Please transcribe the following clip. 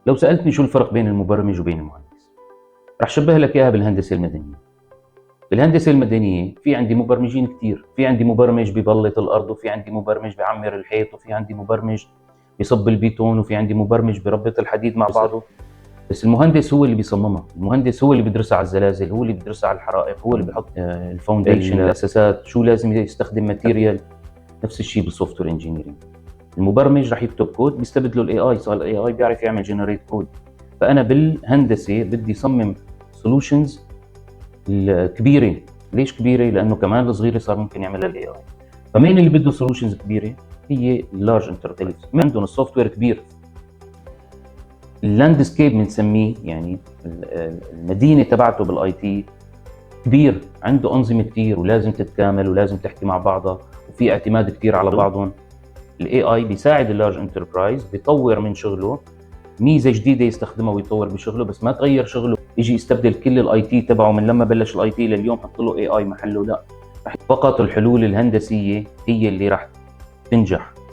لو سألتني شو الفرق بين المبرمج وبين المهندس، رح شبه لك إياها بالهندسة المدنية. بالهندسة المدنية في عندي مبرمجين كتير، في عندي مبرمج ببلط الأرض، وفي عندي مبرمج بعمر الحيط، وفي عندي مبرمج بيصب البيتون، وفي عندي مبرمج بربط الحديد مع بعضه. بس المهندس هو اللي بيصممها، المهندس هو اللي بيدرسها على الزلازل، هو اللي بيدرسها على الحرائق، هو اللي بيحط الفاونديشن، الأساسات، شو لازم يستخدم ماتيريال. نفس الشيء بالسوفت وير انجينيرنج. المبرمج راح يكتب كود بيستبدله الاي اي، صار الاي اي بيعرف يعمل جنريت كود. فانا بالهندسه بدي اصمم سولوشنز الكبيره. ليش كبيره؟ لانه كمان الصغيره صار ممكن يعملها الاي اي. فمين اللي بده سولوشنز كبيره؟ هي اللارج انتربرايز، ما عندهم السوفت وير كبير. اللاندسكيب بنسميه، يعني المدينه تبعته بالاي تي كبير، عنده انظمه كثير ولازم تتكامل ولازم تحكي مع بعضها، وفي اعتماد كثير على بعضهم. الاي اي بيساعد اللارج انتربرايز، بيطور من شغله، ميزه جديده يستخدمها ويطور بشغله، بس ما تغير شغله يجي يستبدل كل الاي تي تبعه من لما بلش الاي تي لليوم حط له اي اي محله. لا، فقط الحلول الهندسيه هي اللي راح تنجح